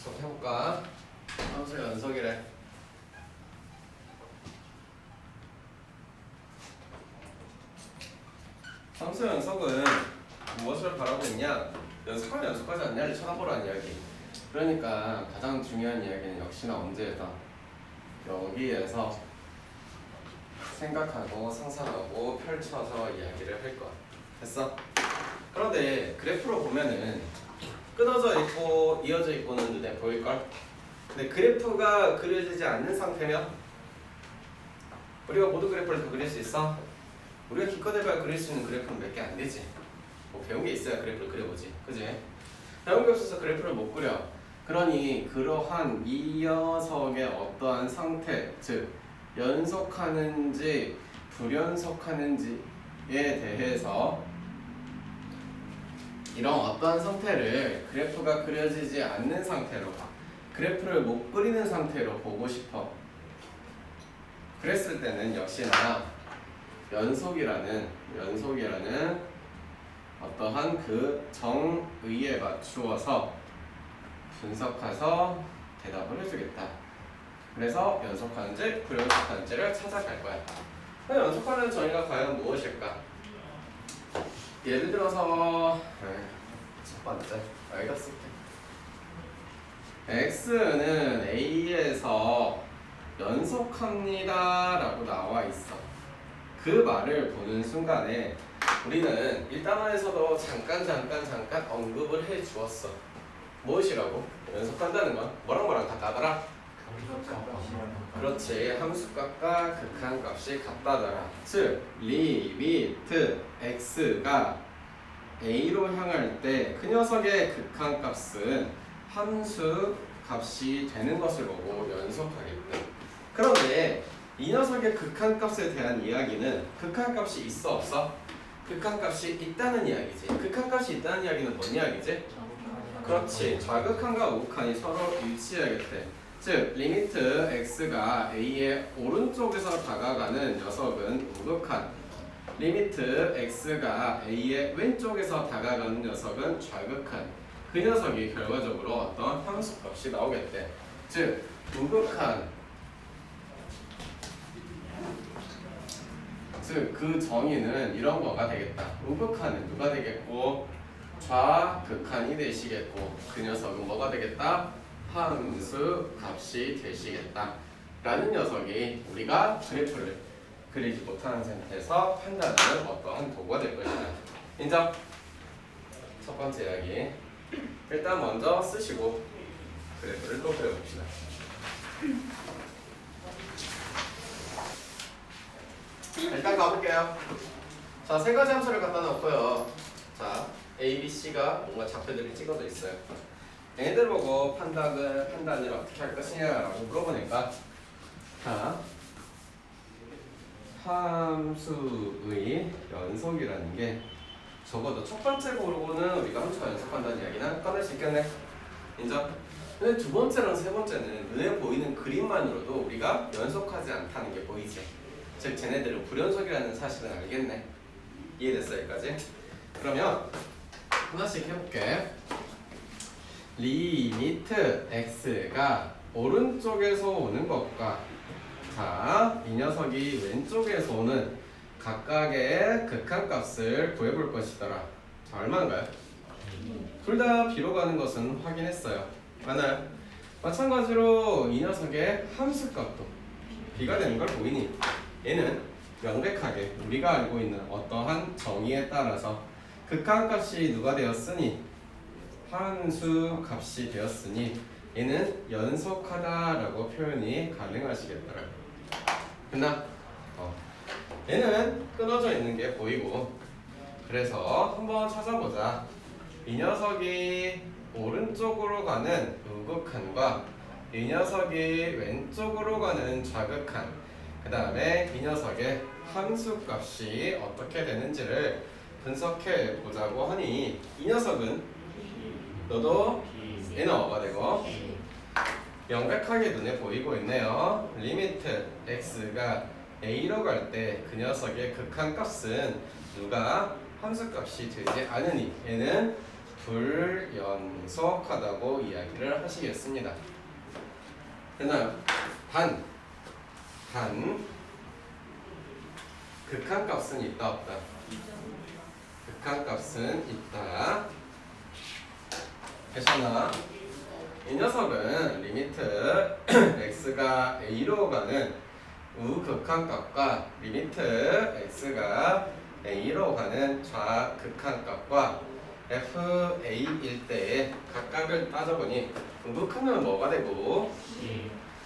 좀 해볼까? 함수 연속이래. 함수 연속은 무엇을 바라고 있냐? 연속하면 연속하지 않냐를 쳐다보라는 이야기. 그러니까 가장 중요한 이야기는 역시나 언제다. 여기에서 생각하고 상상하고 펼쳐서 이야기를 할 거야. 됐어? 그런데 그래프로 보면은 끊어져 있고 이어져 있고는 눈에 보일걸? 근데 그래프가 그려지지 않는 상태면 우리가 모두 그래프를 다 그릴 수 있어? 우리가 기껏 해봐야 그릴 수 있는 그래프는 몇 개 안 되지. 뭐 배운 게 있어야 그래프를 그려보지. 그지? 배운 게 없어서 그래프를 못 그려. 그러니 그러한 이 녀석의 어떠한 상태, 즉 연속하는지 불연속하는지에 대해서 이런 어떠한 상태를 그래프가 그려지지 않는 상태로, 그래프를 못 그리는 상태로 보고 싶어. 그랬을 때는 역시나 연속이라는 어떠한 그 정의에 맞추어서 분석해서 대답을 해주겠다. 그래서 연속하는지 불연속하는지를 찾아갈 거야. 연속하는 정의가 과연 무엇일까? 예를 들어서 첫 번째 여기다 쓸게. x는 a에서 연속합니다 라고 나와 있어. 그 말을 보는 순간에 우리는 1단원에서도 잠깐 언급을 해 주었어. 무엇이라고? 연속한다는 건 뭐랑 같다더라? 그렇지, 함수값과 극한값이 같다더라. 즉 리미트 x가 a로 향할 때 그 녀석의 극한값은 함수값이 되는 것을 보고 연속하겠다. 그런데 이 녀석의 극한값에 대한 이야기는 극한값이 있어 없어? 극한값이 있다는 이야기지. 극한값이 있다는 이야기는 뭔 이야기지? 그렇지, 좌극한과 우극한이 서로 일치하겠대. 즉 리미트 x가 a의 오른쪽에서 다가가는 녀석은 우극한, 리미트 x가 a의 왼쪽에서 다가가는 녀석은 좌극한. 그 녀석이 결과적으로 어떤 함수값이 나오겠대. 즉 우극한, 즉 그 정의는 이런 거가 되겠다. 우극한은 누가 되겠고 좌극한이 되시겠고 그 녀석은 뭐가 되겠다? 함수 값이 되시겠다 라는 녀석이 우리가 그래프를 그리지 못하는 상태에서 판단하는 어떠한 도구가 될 것이다. 인정? 첫 번째 이야기 일단 먼저 쓰시고 그래프를 또 그려봅시다. 일단 가볼게요. 자, 세 가지 함수를 갖다 놓고요. 자, A, B, C가 뭔가 좌표들이 찍어져 있어요. 얘네들 보고 판단을 어떻게 할 것이냐라고 물어보니까, 자, 함수의 연속이라는 게 적어도 첫 번째 고르고는 우리가 함수가 연속한다는 이야기는 꺼낼 수 있겠네. 인정? 근데 두 번째랑 세 번째는 눈에 보이는 그림만으로도 우리가 연속하지 않다는 게 보이지. 즉 쟤네들은 불연속이라는 사실은 알겠네. 이해됐어 여기까지? 그러면 하나씩 해볼게. 리미트 x가 오른쪽에서 오는 것과 자, 이 녀석이 왼쪽에서 오는 각각의 극한값을 구해볼 것이더라. 자, 얼마인가요? 둘 다 b로 가는 것은 확인했어요. 맞나요? 마찬가지로 이 녀석의 함수값도 b가 되는 걸 보이니 얘는 명백하게 우리가 알고 있는 어떠한 정의에 따라서 극한값이 누가 되었으니 함수값이 되었으니 얘는 연속하다라고 표현이 가능하시겠더라. 됐나? 얘는 끊어져 있는 게 보이고 그래서 한번 찾아보자. 이 녀석이 오른쪽으로 가는 우극한과 이 녀석이 왼쪽으로 가는 좌극한, 그 다음에 이 녀석의 함수값이 어떻게 되는지를 분석해 보자고 하니 이 녀석은 너도 N어가 되고 명백하게 눈에 보이고 있네요. 리미트 x가 a로 갈 때 그 녀석의 극한값은 누가 함수값이 되지 않으니 얘는 불연속하다고 이야기를 하시겠습니다. 됐나요? 단 극한값은 있다 없다? 극한값은 있다. 괜찮아? 이 녀석은 리미트 x가 a로 가는 우극한값과 리미트 x가 a로 가는 좌극한값과 fa일 때의 각각을 따져보니 우극한은 뭐가 되고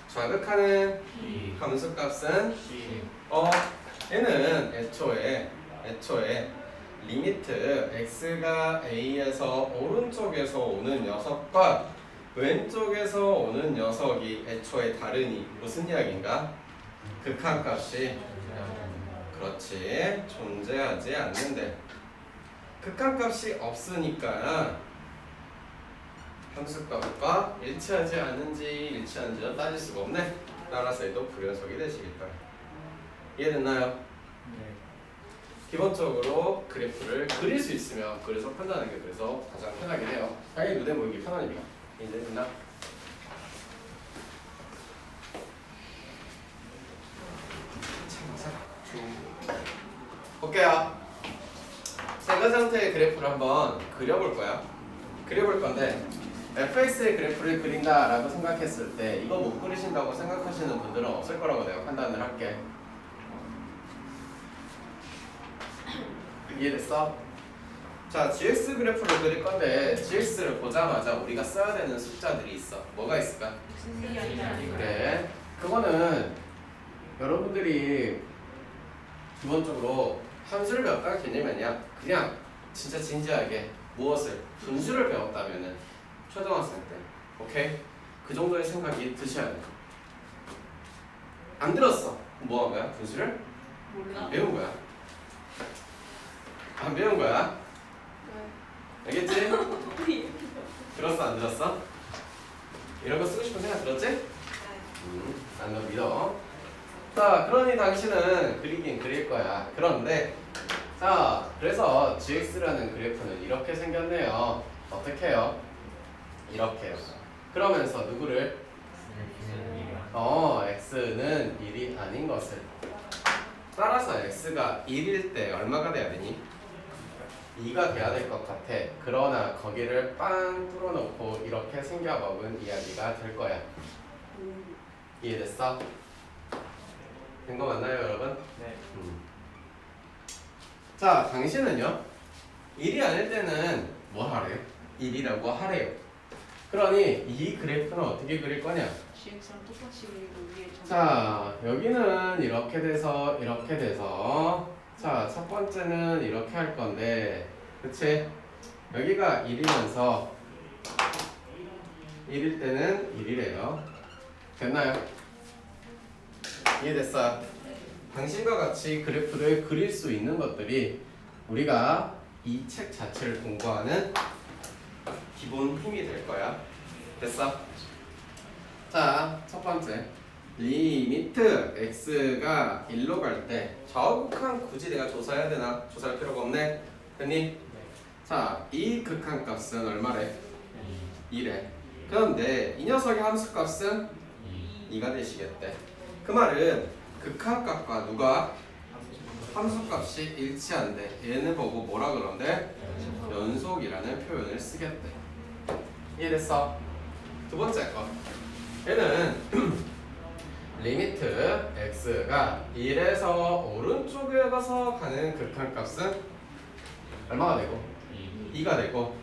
좌극한은 함수값은 얘는 애초에 리미트 x가 a에서 오른쪽에서 오는 녀석과 왼쪽에서 오는 녀석이 애초에 다르니 무슨 이야기인가? 극한값이 그렇지 존재하지 않는데 극한값이 없으니까 함수값과 일치하지 않는지 일치하는지는 따질 수가 없네. 따라서 얘도 불연속이 되시겠다. 이해됐나요? 네. 기본적으로 그래프를 그릴 수 있으면 그래서 판단하는 게 그래서 가장 편하긴 해요. 당연히 눈에 보이기 편하니까. 이제 됐나? 볼게요. 세 가지 형태의 그래프를 한번 그려볼 거야. 그려볼 건데 fx의 그래프를 그린다라고 생각했을 때 이거 못 그리신다고 생각하시는 분들은 없을 거라고 내가 판단을 할게. 이해됐어? 자, gx 그래프를 그릴 건데 gx를 보자마자 우리가 써야 되는 숫자들이 있어. 뭐가 있을까? 그래. 그거는 여러분들이 기본적으로 함수를 배웠다가 개념이냐? 그냥 진짜 진지하게 무엇을? 분수를 배웠다면은 초등학생 때, 오케이? 그 정도의 생각이 드셔야 돼. 안 들었어? 뭐 한 거야? 분수를? 몰라. 배운 거야. 안 배운 거야? 알겠지? 들었어? 안 들었어? 이런 거 쓰고 싶은 생각 들었지? 난 너 믿어. 자, 그러니 당신은 그리긴 그릴 거야. 그런데 자, 그래서 gx라는 그래프는 이렇게 생겼네요. 어떻게 해요? 이렇게요. 그러면서 누구를? x는 1이 아닌 것을. 따라서 x가 1일 때 얼마가 돼야 되니? 2가 돼야 될 것 같아. 그러나 거기를 빵 뚫어놓고 이렇게 생겨먹은 이야기가 될 거야. 이해됐어? 된 거 맞나요, 여러분? 네. 자, 당신은요? 1이 아닐 때는 뭐 하래요? 1이라고 하래요. 그러니 이 그래프는 어떻게 그릴 거냐? GX랑 똑같이 그리고 위에 자, 여기는 이렇게 돼서 이렇게 돼서 자, 첫 번째는 이렇게 할 건데 그치? 여기가 1이면서 1일 때는 1이래요. 됐나요? 이해됐어요? 당신과 같이 그래프를 그릴 수 있는 것들이 우리가 이 책 자체를 공부하는 기본 힘이 될 거야. 됐어? 자, 첫 번째 리미트 x가 1로 갈 때 좌우극한 굳이 내가 조사해야 되나? 조사할 필요가 없네. 됐니? 자, 이 극한값은 얼마래? 2래. 그런데 이 녀석의 함수값은 2가 되시겠대. 그 말은 극한값과 누가? 함수값이 일치한대. 얘는 보고 뭐라 그런대? 연속이라는 표현을 쓰겠대. 이해됐어? 두 번째 거. 얘는 리미트 x가 1에서 오른쪽에 가서 가는 극한값은 얼마가 되고? 2가 되고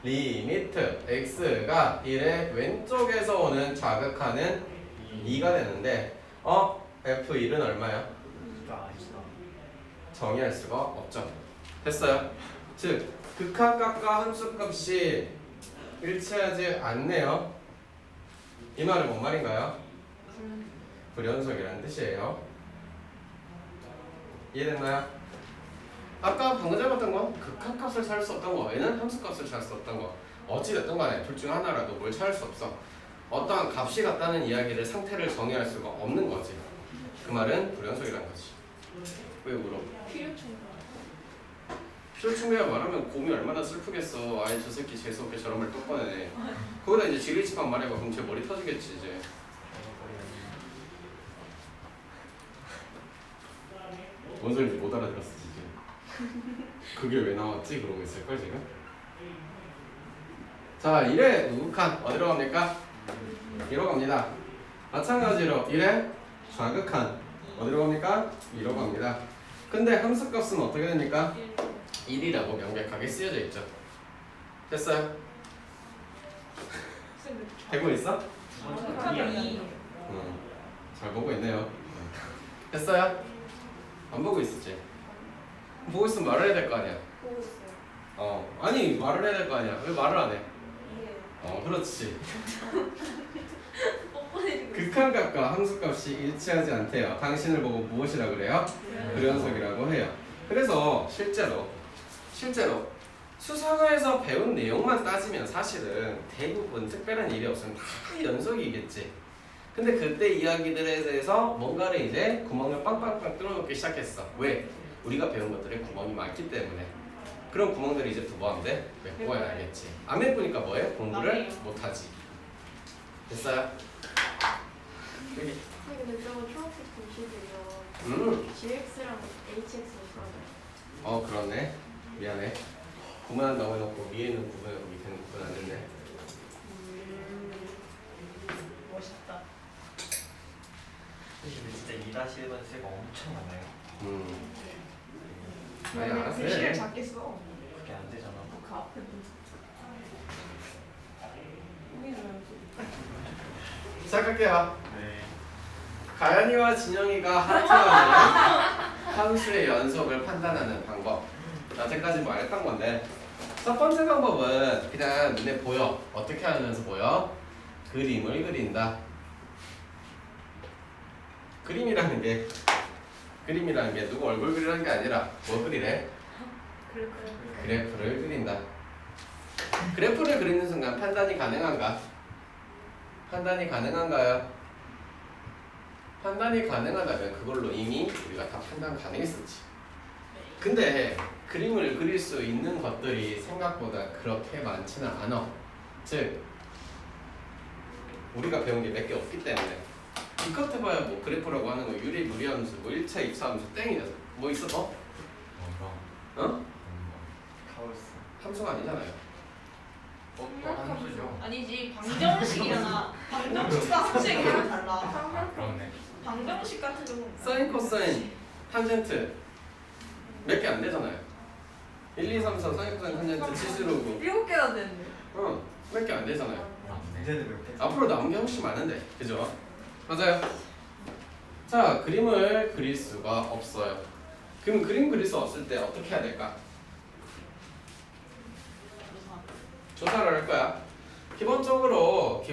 리미트 x가 1의 왼쪽에서 오는 좌극한은 2가 되는데 f1은 얼마야? 정의할 수가 없죠. 됐어요? 즉 극한값과 함수값이 일치하지 않네요. 이 말은 뭔 말인가요? 불연속이라는 뜻이에요. 이해됐나요? 아까 방금 잡았던 건 극한값을 찾을 수 없던 거, 얘는 함수값을 찾을 수 없던 거. 어찌됐든 간에 둘 중 하나라도 뭘 찾을 수 없어. 어떠한 값이 같다는 이야기를 상태를 정의할 수가 없는 거지. 그 말은 불연속이라는 거지. 왜 물어? 필요충. 실충계가 말하면 곰이 얼마나 슬프겠어. 아이 저 새끼 재수없게 저런 말 또 꺼내. 거기다 이제 지리치방 말해봐. 그럼 제 머리 터지겠지 이제. 뭔 소리인지 못 알아들었어 지금. 그게 왜 나왔지? 그러고 있을걸 지금. 자 1회 우극한 어디로 갑니까? 2로 갑니다. 마찬가지로 1회 좌극한 어디로 갑니까? 2로 갑니다. 근데 함수값은 어떻게 됩니까? 1이라고 명백하게 쓰여져 있죠. 됐어요? 되고 있어? 잘 보고 있네요. 됐어요? 안 보고 있었지? 보고 있으면 말을 해야 될 거 아니야. 보고 있어요. 아니 말을 해야 될 거 아니야. 왜 말을 안 해? 이게 그렇지. 뻔뻔해지고 극한값과 함수값이 일치하지 않대요. 당신을 보고 무엇이라 그래요? 불연속이라고 해요. 그래서 실제로 수학에서 배운 내용만 따지면 사실은 대부분 특별한 일이 없으면 다 연속이겠지. 근데 그때 이야기들에 대해서 뭔가를 이제 구멍을 빵빵빵 뚫어놓기 시작했어. 왜? 우리가 배운 것들에 구멍이 많기 때문에. 그런 구멍들이 이제 두 번 돼? 메꿔야겠지. 안 메꾸니까 뭐해? 공부를 못하지. 됐어요? 여기. 근데 저거 초록색 글씨들이요. GX랑 HX 있어요. 그렇네. 미안해. 구분한다고 해놓고 위에는 구분하고 밑에는 구분 안 됐네. 멋있다. 근데 진짜 2-1번 쓰가 엄청 많아요. 아니 알았어. 글씨를 작게 써. 그게 안 되잖아. 그 앞에 시작할게요. 네. 가연이와 진영이가 하트하는 함수의 연속을 판단하는 방법. 여태까지 말했던 건데 첫 번째 방법은 그냥 눈에 보여. 어떻게 하면서 보여? 그림을 그린다. 그림이라는 게 누구 얼굴 그리라는 게 아니라 뭐 그리래? 그래프를 그린다. 그래프를 그리는 순간 판단이 가능한가? 판단이 가능한가요? 판단이 가능하다면 그걸로 이미 우리가 다 판단 가능했었지. 근데 그림을 그릴 수 있는 것들이 생각보다 그렇게 많지는 않아. 즉 우리가 배운 게 몇 개 없기 때문에 기껏 해봐야 뭐 그래프라고 하는 거 유리, 무리함수, 뭐 1차, 2차 함수 땡이냐. 뭐 있어 더? 카오스. 함수가 아니잖아요. 함수죠. 아니지 방정식이잖아. 방정식과 함수식이랑 달라. 그렇네. 방정식 같은 경우는 사인, 코사인, 탄젠트 몇 개 안 되잖아요. 1, 2, 3, 4 사인, 코사인, 탄젠트 치수로고 7개나 되는데. 몇 개 안 되잖아요. 문제는 몇 개? 앞으로 남은 게 훨씬 많은데, 그죠? 맞아요. 자, 그림을 그릴 수가 없어요. 그럼 그림 그릴 수 없을 때 어떻게 해야 될까? 조사를 할 거야. 기본적으로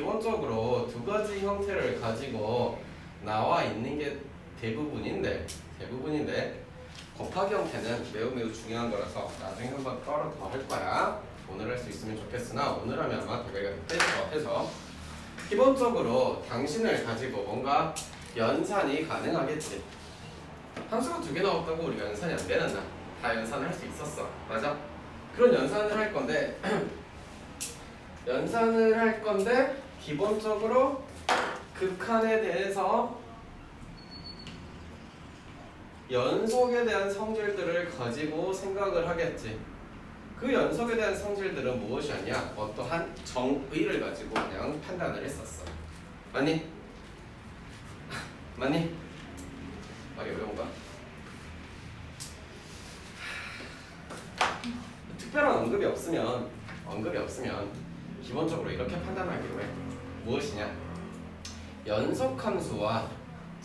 두 가지 형태를 가지고 나와 있는 게 대부분인데 곱하기 형태는 매우 중요한 거라서 나중에 한번 따로 더 할 거야. 오늘 할 수 있으면 좋겠으나 오늘 하면 아마 대가리가 될 것 같아서 기본적으로 당신을 가지고 뭔가 연산이 가능하겠지. 함수가 두 개 나왔다고 우리가 연산이 안 되는 날 다 연산을 할 수 있었어. 맞아? 그런 연산을 할 건데 기본적으로 극한에 대해서 연속에 대한 성질들을 가지고 생각을 하겠지. 그 연속에 대한 성질들은 무엇이었냐? 어떠한 정의를 가지고 그냥 판단을 했었어. 맞니? 맞니? 말이 어려운가? 특별한 언급이 없으면 기본적으로 이렇게 판단하기로 해. 무엇이냐? 연속함수와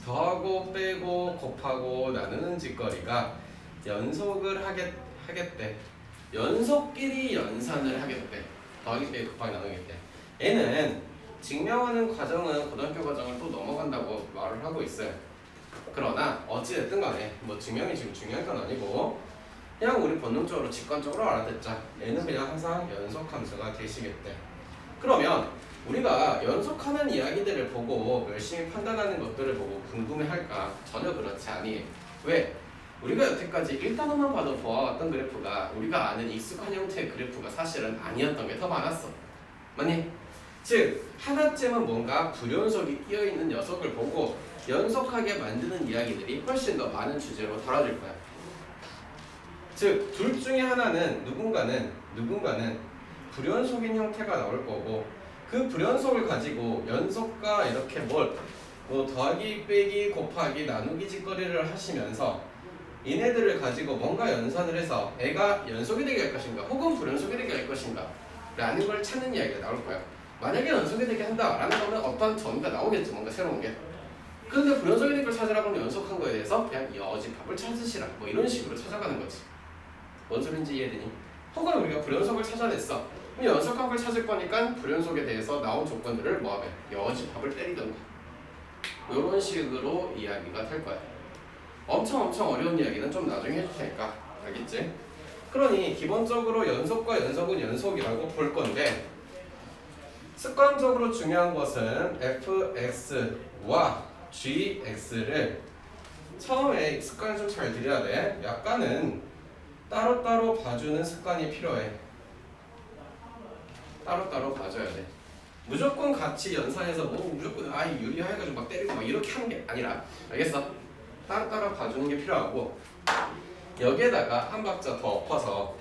더하고 빼고 곱하고 나누는 짓거리가 연속을 하겠대. 연속끼리 연산을 하겠대. 더하기 빼기 곱하기 나누겠대. 얘는 증명하는 과정은 고등학교 과정을 또 넘어간다고 말을 하고 있어요. 그러나 어찌됐든 간에 뭐 증명이 지금 중요한 건 아니고 그냥 우리 본능적으로 직관적으로 알아듣자. 얘는 그냥 항상 연속함수가 되시겠대. 그러면 우리가 연속하는 이야기들을 보고 열심히 판단하는 것들을 보고 궁금해할까? 전혀 그렇지 않니. 왜? 우리가 여태까지 일단어만 봐도 보아왔던 그래프가 우리가 아는 익숙한 형태의 그래프가 사실은 아니었던 게 더 많았어. 맞니? 즉 하나쯤은 뭔가 불연속이 끼어있는 녀석을 보고 연속하게 만드는 이야기들이 훨씬 더 많은 주제로 다뤄질 거야. 즉 둘 중에 하나는 누군가는 불연속인 형태가 나올 거고 그 불연속을 가지고 연속과 이렇게 뭐 더하기 빼기 곱하기 나누기 짓거리를 하시면서 얘네들을 가지고 뭔가 연산을 해서 애가 연속이 되게 할 것인가 혹은 불연속이 되게 할 것인가 라는 걸 찾는 이야기가 나올 거야. 만약에 연속이 되게 한다라는 거는 어떤 점이가 나오겠지, 뭔가 새로운 게. 그런데 불연속이 될 걸 찾으라고 하면 연속한 거에 대해서 그냥 여집합을 찾으시라 뭐 이런 식으로 찾아가는 거지. 뭔 소린지 이해되니? 혹은 우리가 불연속을 찾아냈어. 그럼 연속한 걸 찾을 거니까 불연속에 대해서 나온 조건들을 뭐하면 여집합을 때리던가 이런 식으로 이야기가 될 거야. 엄청 어려운 이야기는 좀 나중에 해줄 테니까 알겠지? 그러니 기본적으로 연속과 연속은 연속이라고 볼 건데 습관적으로 중요한 것은 fx와 gx를 처음에 습관을 좀 잘 들여야 돼. 약간은 따로따로 봐주는 습관이 필요해. 따로따로 봐줘야 돼. 무조건 같이 연산해서 뭐 무조건 유리해가지고 막 때리고 막 이렇게 하는 게 아니라 알겠어? 따로따로 봐주는 게 필요하고 여기에다가 한 박자 더 엎어서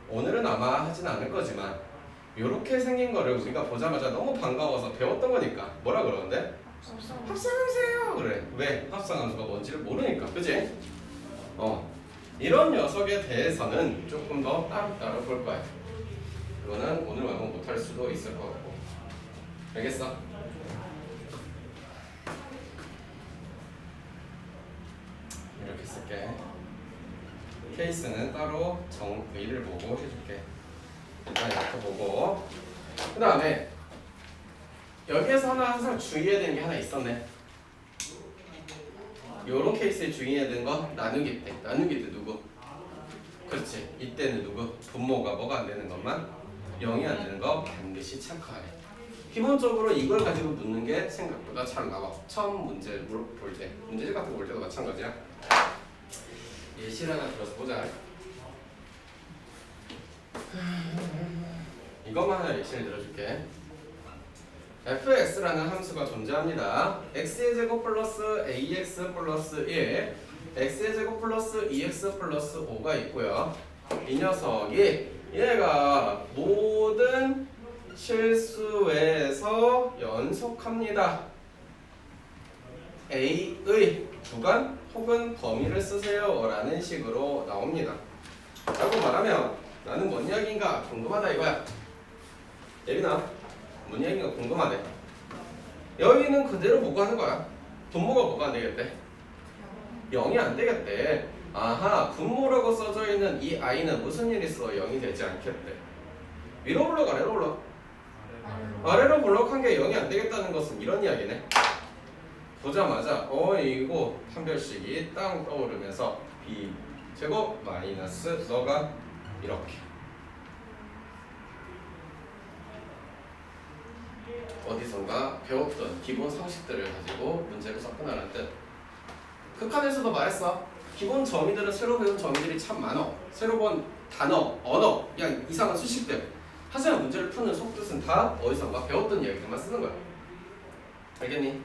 오늘은 아마 하진 않을 거지만 이렇게 생긴 거를 우리가 보자마자 너무 반가워서 배웠던 거니까 뭐라 그러는데? 합성함수예요. 그래. 왜? 합성함수가 뭔지를 모르니까. 그치? 이런 녀석에 대해서는 조금 더 따로따로 볼 거야. 이거는 오늘 말고 못할 수도 있을 것 같고. 알겠어? 이렇게 쓸게. 케이스는 따로 정의를 보고 해줄게. 일단 이렇게 보고 그 다음에 여기에서는 항상 주의해야 되는 게 하나 있었네. 요런 케이스에 주의해야 되는 거 나누기 때. 나누기 때 누구? 그렇지. 이때는 누구? 분모가 뭐가 안 되는 것만 0이 안 되는 거 반드시 체크하래. 기본적으로 이걸 가지고 묻는 게 생각보다 잘 나와. 처음 문제를 볼 때. 문제집 같은 거 볼 때도 마찬가지야. 예시를 하나 들어서 보자. 이것만 하나 예시를 들어줄게. fx라는 함수가 존재합니다. x의 제곱 플러스 ax 플러스 1 x의 제곱 플러스 2x 플러스 5가 있고요. 이 녀석이 얘가 모든 실수에서 연속합니다. a의 주간 혹은 범위를 쓰세요 라는 식으로 나옵니다. 라고 말하면 나는 뭔 이야기인가 궁금하다 이거야. 예빈아, 뭔 이야기인가 궁금하네. 여기는 그대로 보고 하는 거야. 분모가 뭐가 안 되겠대? 0이 안 되겠대. 아하, 분모라고 써져 있는 이 i는 무슨 일이 있어 0이 되지 않겠대. 위로 올라가 아래로 올라? 아래로 볼록한 게 0이 안 되겠다는 것은 이런 이야기네. 보자마자 이거 판별식이 땅 떠오르면서 b 제곱 마이너스 너가 이렇게 어디선가 배웠던 기본 상식들을 가지고 문제를 접근하는 뜻. 극한에서도 말했어. 기본 정의들은 새로 배운 정의들이 참 많어. 새로 본 단어, 언어, 그냥 이상한 수식들. 하지만 문제를 푸는 속뜻은 다 어디선가 배웠던 이야기들만 쓰는 거야. 알겠니?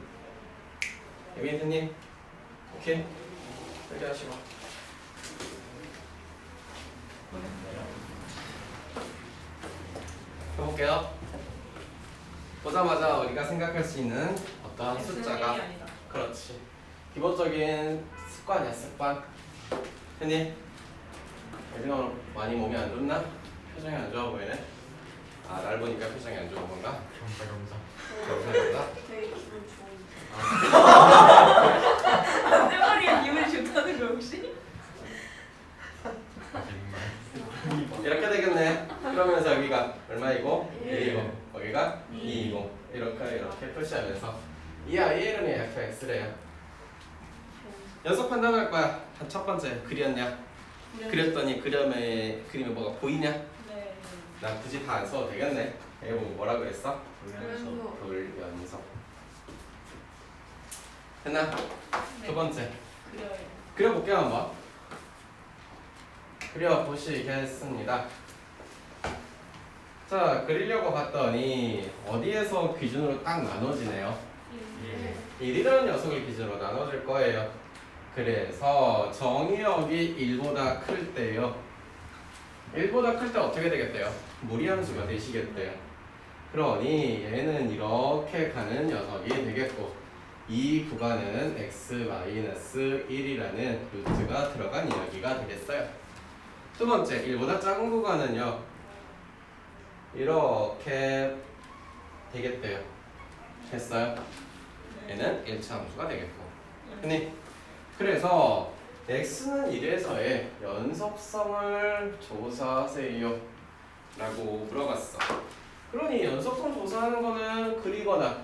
예민이 됐니? 오케이? 이렇게 하시고 해볼게요. 보자마자 우리가 생각할 수 있는 어떤 숫자가 그렇지. 기본적인 습관이야, 습관. 했니? 예빈아 많이 몸이 안 좋나? 표정이 안 좋아 보이네. 아, 날 보니까 표정이 안 좋은 건가? 감사합니다. 되게 기분 좋은데. 내 머리에 기분이 좋다는 거 혹시? 이렇게 되겠네. 그러면서 여기가 얼마이고? 1이고 거기가 2이고 이렇게 표시하면서 이 아이의 이름이 fx래요. 연속 판단할 거야. 첫 번째 그렸냐? 그렸더니 그림에 뭐가 보이냐? 네. 난 굳이 다 안 써도 되겠네. 이거 뭐라 그랬어? 불연속. 불연속. 했나? 네. 두 번째 그려요. 그려볼게요 한번. 그려보시겠습니다. 자, 그리려고 봤더니 어디에서 기준으로 딱 나눠지네요. 1이라는 녀석을 기준으로 나눠질 거예요. 그래서 정의역이 1보다 클 때요. 1보다 클 때 어떻게 되겠대요? 무리함수가 되시겠대요. 그러니 얘는 이렇게 가는 녀석이 되겠고 이 구간은 x-1이라는 루트가 들어간 이야기가 되겠어요. 두 번째, 1보다 작은 구간은요. 이렇게 되겠대요. 됐어요? 얘는 1차 함수가 되겠고. 그래서 x는 1에서의 연속성을 조사하세요 라고 물어봤어. 그러니 연속성 조사하는 거는 그리거나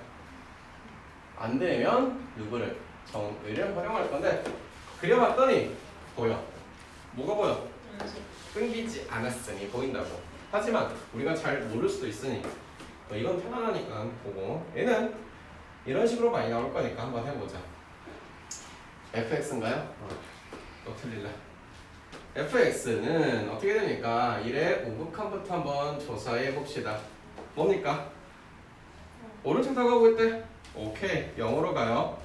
안 되면 누구를? 정의를 활용할 건데 그려봤더니 보여. 뭐가 보여? 끊기지 않았으니 보인다고. 하지만 우리가 잘 모를 수도 있으니 이건 편안하니까 보고 얘는 이런 식으로 많이 나올 거니까 한번 해보자. fx인가요? 또 틀릴래. fx는 어떻게 됩니까? 1의 우극한부터 한번 조사해 봅시다. 뭡니까? 오른쪽 다가오고 있대. 오케이, 0으로 가요.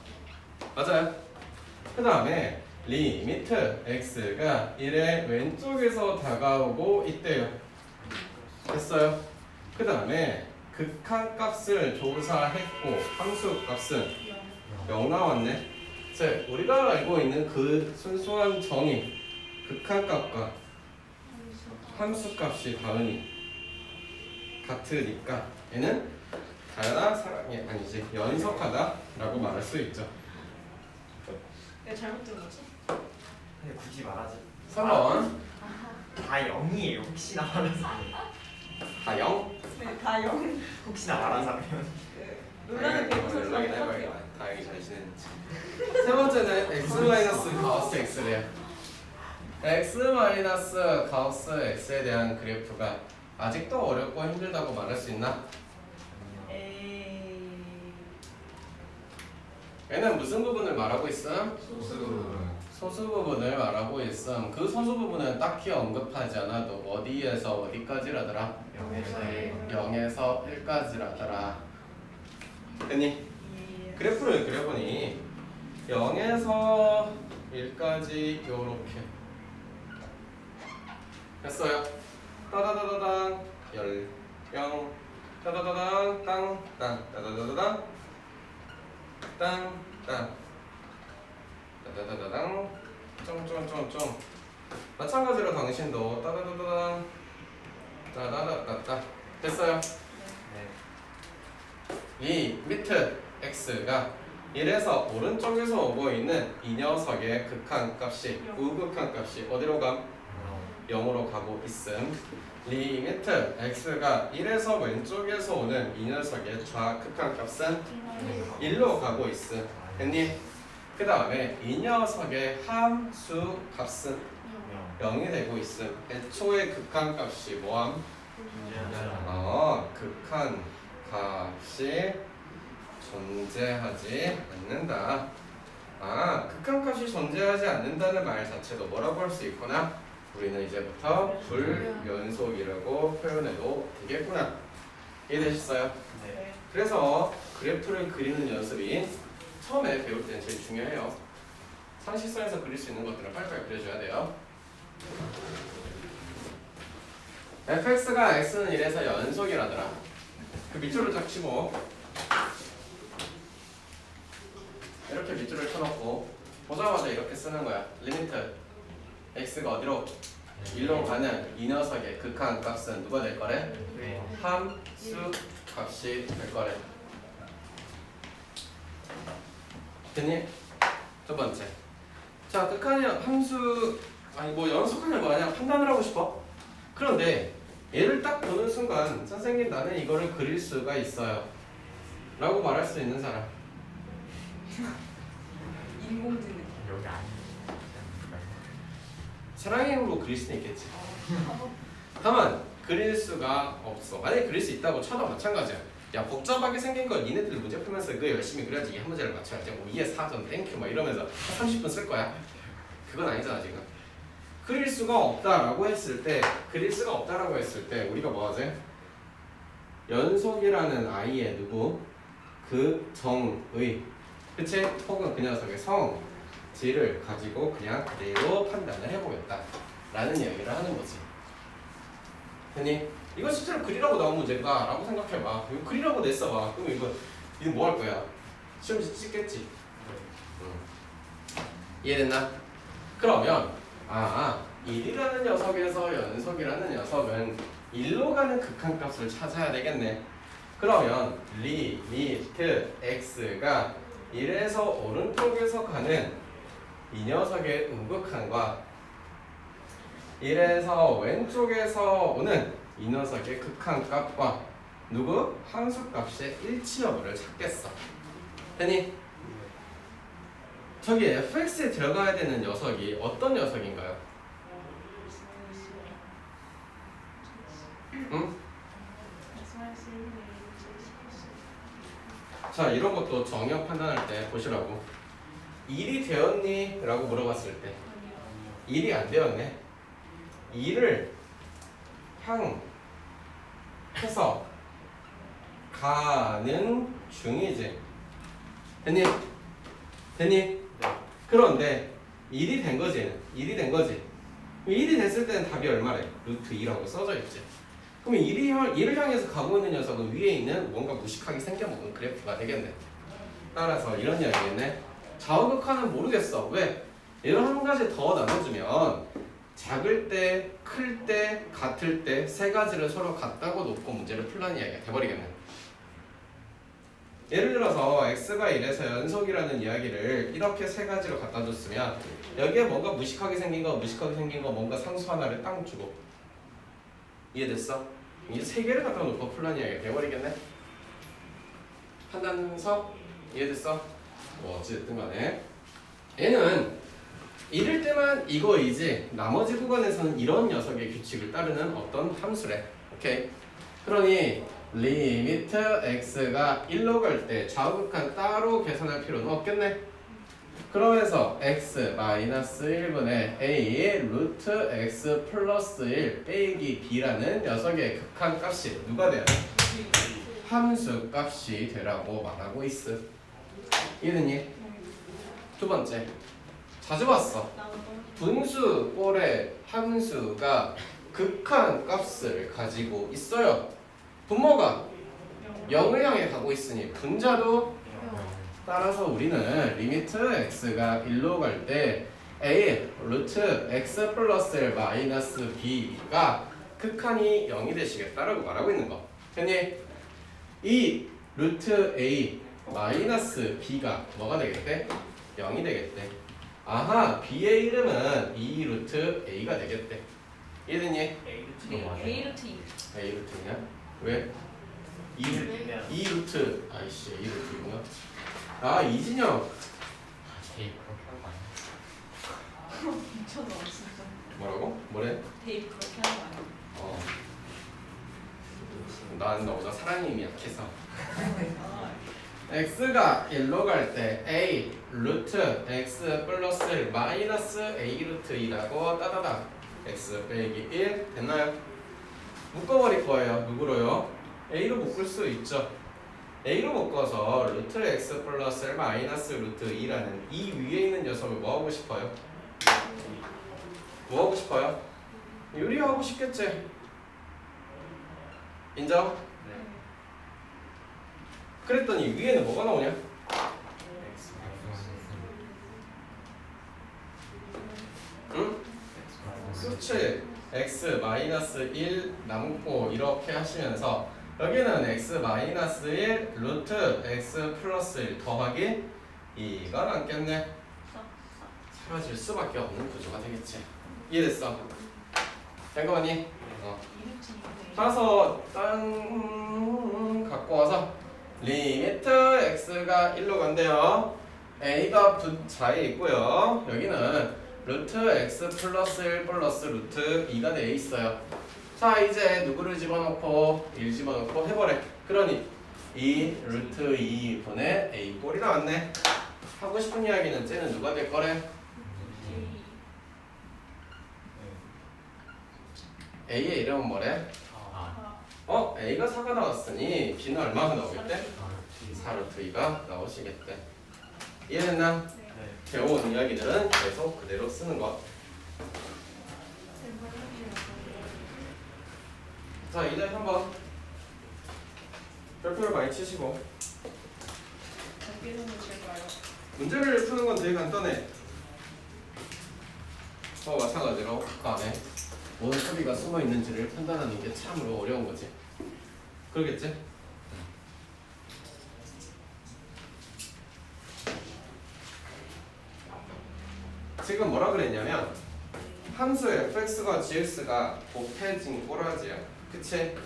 맞아요. 그 다음에 리미트 x가 1의 왼쪽에서 다가오고 있대요. 됐어요. 그 다음에 극한값을 조사했고 함수값은 0 나왔네. 자, 우리가 알고 있는 그 순수한 정의 극한값과 함수값이 다으니 같으니까 얘는 다양한 사랑이 아니지 연속하다라고 말할 수 있죠. 내가 잘못 들은 거지? 근데 굳이 말하지. 3번 다 0이에요. 혹시나 말아서. 다 0? 네, 다 0. 혹시나 말아서. 논란을 배우서 연락이 해봐야겠다. 다행히 잘 지냈는지. 세 번째는 x-cos x래요. x-cos x에 대한 그래프가 아직도 어렵고 힘들다고 말할 수 있나? 에이. 얘는 무슨 부분을 말하고 있음? 소수. 소수 부분을 말하고 있음. 그 소수 부분은 딱히 언급하지 않아도 어디에서 어디까지라더라? 0에서 1까지라더라. 됐니? 그래프를 그려보니 0에서 1까지 요렇게 됐어요. 따다다다당 0 따다다당 땅땅 따다다다당 땅땅 따다다다당 쫑쫑쫑쫑. 마찬가지로 당신도 따다다다당 따다다다다. 됐어요. 이 밑에 x가 1에서 오른쪽에서 오고 있는 이 녀석의 극한값이 우극한값이 어디로 감? 0으로 가고 있음. 리미트 x가 1에서 왼쪽에서 오는 이 녀석의 좌극한값은 1로 가고 있음. 됐니? 그 다음에 이 녀석의 함수값은 0이 되고 있음. 애초에 극한값이 뭐함? 극한값이 존재하지 않는다. 극한값이 존재하지 않는다는 말 자체도 뭐라고 할 수 있구나. 우리는 이제부터 불연속이라고 표현해도 되겠구나. 이해되셨어요? 네. 그래서 그래프를 그리는 연습이 처음에 배울 때는 제일 중요해요. 상식선에서 그릴 수 있는 것들을 빨리빨리 그려줘야 돼요. fx가 x는 1에서 연속이라더라. 그 밑줄을 딱 치고 이렇게 밑줄을 쳐놓고 보자마자 이렇게 쓰는 거야. 리미트 x가 어디로? 1로 가는 이 녀석의 극한값은 누가 될 거래? 함수값이 될 거래. 됐니? 두 번째. 자, 극한이 함수 아니 뭐 연속하냐 뭐하냐 판단을 하고 싶어. 그런데 얘를 딱 보는 순간 선생님 나는 이거를 그릴 수가 있어요 라고 말할 수 있는 사람. 인공지능. 여기 아니. 사랑의 힘으로 그릴 수는 있겠지. 다만 그릴 수가 없어. 만약에 그릴 수 있다고 쳐도 마찬가지야. 야 복잡하게 생긴 걸 니네들 문제 풀면서 그거 열심히 그려야지 이 한 문제를 맞춰야지. 뭐 2에 4점 땡큐 막 이러면서 30분 쓸 거야. 그건 아니잖아 지금. 그릴 수가 없다라고 했을 때 우리가 뭐 하지? 연속이라는 i의 누구? 그 정의 그치? 혹은 그 녀석의 성질을 가지고 그냥 그대로 판단을 해보겠다 라는 이야기를 하는 거지. 됐니? 이거 실제로 그리라고 나온 문제인가? 라고 생각해봐. 이거 그리라고 냈어봐. 그럼 이거 뭐 할 거야? 시험지 찍겠지? 이해됐나? 그러면 1이라는 녀석에서 연속이라는 녀석은 1로 가는 극한값을 찾아야 되겠네. 그러면 리미트 x가 1에서 오른쪽에서 가는 이 녀석의 우극한과 1에서 왼쪽에서 오는 이 녀석의 극한값과 누구? 함수값의 일치 여부를 찾겠어. 됐니? 저기 fx에 들어가야 되는 녀석이 어떤 녀석인가요? 응? 자, 이런 것도 정역 판단할 때 보시라고. 1이 되었니? 라고 물어봤을 때 1이 안 되었네. 2를 향해서 가는 중이지. 됐니? 됐니? 그런데 1이 된 거지. 1이 된 거지. 1이 됐을 때는 답이 얼마래? 루트 2라고 써져 있지. 그러면 1을 향해서 가고 있는 녀석은 위에 있는 뭔가 무식하게 생겨먹은 그래프가 되겠네. 따라서 이런 이야기겠네. 좌우극한은 모르겠어. 왜? 얘를 한 가지 더 나눠주면 작을 때, 클 때, 같을 때 세 가지를 서로 같다고 놓고 문제를 풀라는 이야기가 돼버리겠네. 예를 들어서 x가 1에서 연속이라는 이야기를 이렇게 세 가지로 갖다 줬으면 여기에 뭔가 무식하게 생긴 거 뭔가 상수 하나를 땅 주고. 이해됐어? 이 세 개를 갖다 놓고 풀라는 이야기가 돼버리겠네. 판단서 이해됐어? 뭐 어찌됐든 간에 얘는 이럴 때만 이거이지 나머지 구간에서는 이런 녀석의 규칙을 따르는 어떤 함수래. 오케이. 그러니 리미트 x가 1로 갈 때 좌우극한 따로 계산할 필요는 없겠네. 그러면서 x-1분의 a 루트 x 플러스 1 빼기 b라는 녀석의 극한값이 누가 돼야 돼? 함수값이 되라고 말하고 있어. 이해됐니? 두 번째, 자주 봤어. 분수 꼴의 함수가 극한값을 가지고 있어요. 분모가 0을 향해 가고 있으니 분자도 따라서 우리는 리미트 x가 1로 갈 때 a 루트 x 플러스 1 마이너스 b가 극한이 0이 되시겠다라고 말하고 있는 거. 됐니? 이 루트 a 마이너스 b가 뭐가 되겠대? 0이 되겠대. 아하, b의 이름은 2 루트 a가 되겠대. 이해됐니? A 루트 2. a 루트냐? 왜? 2 루트 아이씨 2 루트구나. 아 이진영 데이 그렇게 하는 거 아니야? 미쳤나 진짜. 뭐라고? 뭐래? 데이브 그렇게 하는 거 아니야? 난 너보다 사랑의 힘이 약해서. 아, x가 1로 갈 때 a 루트 x 플러스 1 마이너스 a 루트 2라고 따다닥 x 빼기 1 됐나요? 묶어버릴 거예요. 누구로요? a로 묶을 수 있죠. a로 묶어서 루트 x 플러스 1 마이너스 루트 2라는 이 위에 있는 녀석을 뭐 하고 싶어요? 뭐 하고 싶어요? 유리하고 싶겠지. 인정? 네. 그랬더니 위에는 뭐가 나오냐? 응? 그렇지. x 마이너스 1 남고 이렇게 하시면서 여기는 x 마이너스 1 루트 x 플러스 1 더하기 2가 남겠네. 사라질 수밖에 없는 구조가 되겠지. 이해됐어? 된 거 같니? 따라서 땅 갖고 와서 리미트 x가 1로 간대요. a가 분자에 있고요. 여기는 루트 x 플러스 1 플러스 루트 2가 돼 있어요. 자 이제 누구를 집어넣고 1 집어넣고 해버려. 그러니 2 루트 2분의 a 꼴이 나왔네. 하고 싶은 이야기는 쟤는 누가 될 거래? A의 이름은 뭐래? 아, A가 4가 나왔으니 B는 얼마가 나오겠대? 아, 4루트 2가 나오시겠대. 이해됐나? 네. 네. 배워온 이야기들은 계속 그대로 쓰는 것. 자, 이제 한번 별표를 많이 치시고 어디서는 제가요? 문제를 푸는 건 되게 간단해. 마찬가지로 그 안에 어느 소리가 숨어 있는지를 판단하는 게 참으로 어려운 거지. 그러겠지? 지금 뭐라 그랬냐면 함수 fx과 gx가 곱해진 꼬라지야. 그치?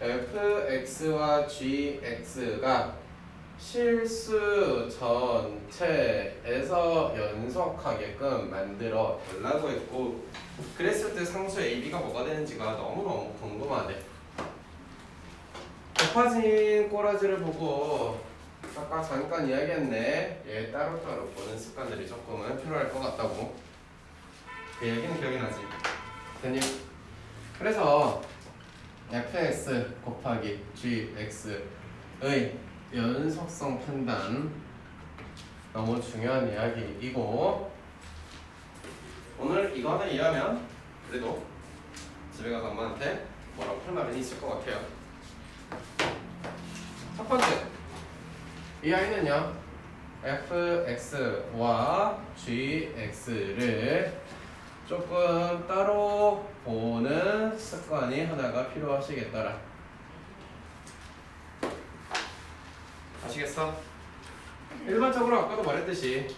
fx와 gx가 실수 전체에서 연속하게끔 만들어 달라고 했고, 그랬을 때 상수 AB가 뭐가 되는지가 너무너무 궁금하대. 곱해진 꼬라지를 보고 아까 잠깐 이야기했네. 얘 따로따로 보는 습관들이 조금은 필요할 것 같다고. 그 얘기는 기억이 나지? 됐니? 그래서 fx 곱하기 gx의 연속성 판단 너무 중요한 이야기이고, 오늘 이거 하나 이해하면 그래도 집에 가서 엄마한테 뭐라고 할 말은 있을 것 같아요. 첫 번째, 이 아이는요 fx와 gx를 조금 따로 보는 습관이 하나가 필요하시겠더라. 아시겠어? 일반적으로 아까도 말했듯이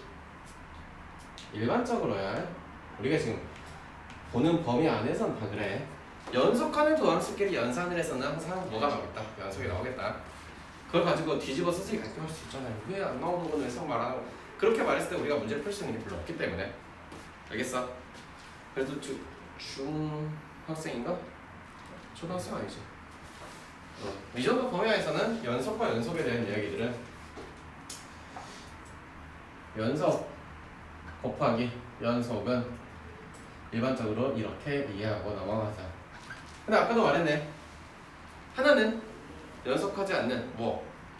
일반적으로야 우리가 지금 보는 범위 안에선 다 그래. 연속하는 두 함수끼리 연산을 해서는 항상 뭐가 나오겠다? 연속이 나오겠다. 그걸 가지고 뒤집어 쓰지 가끔 할 수 있잖아요. 왜 안 나오는 부분을 왜 막 말하고, 그렇게 말했을 때 우리가 문제를 풀 수 있는 게 별로 없기 때문에. 알겠어? 그래도 중학생인가? 초등학생 아니지? 이 정도 범위 안에서는 연속과 연속에 대한 이야기들은 연속 곱하기 연속은 일반적으로 이렇게 이해하고 넘어가자. 근데 아까도 말했네. 하나는 연속하지 않는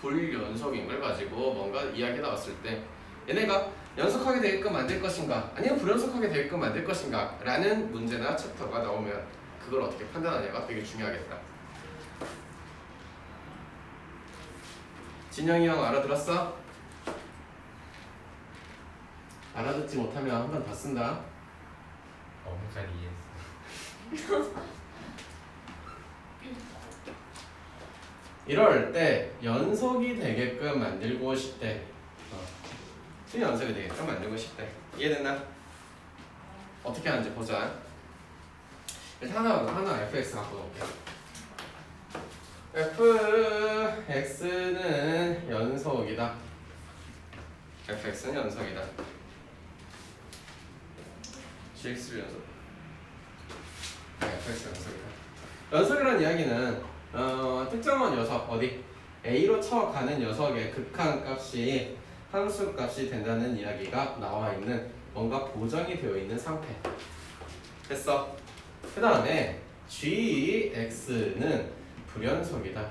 불연속인 걸 가지고 뭔가 이야기 나왔을 때 얘네가 연속하게 되게끔 만들 것인가 아니면 불연속하게 되게끔 만들 것인가 라는 문제나 챕터가 나오면 그걸 어떻게 판단하냐가 되게 중요하겠다. 진영이 형 알아들었어? 알아듣지 못하면 한 번 더 쓴다. 너무 잘 이해했어. 이럴 때 연속이 되게끔 만들고 싶대. 연속이 되게끔 만들고 싶대. 이해됐나? 어떻게 하는지 보자. 일단 하나 fx 갖고 놓을게. fx는 연속이다. fx는 연속이다. gx 연속. fx 연속이다. 연속이라는 이야기는 특정한 녀석 어디 A로 쳐가는 녀석의 극한값이 함수값이 된다는 이야기가 나와 있는 뭔가 보정이 되어 있는 상태. 됐어. 그 다음에 gx는 불연속이다.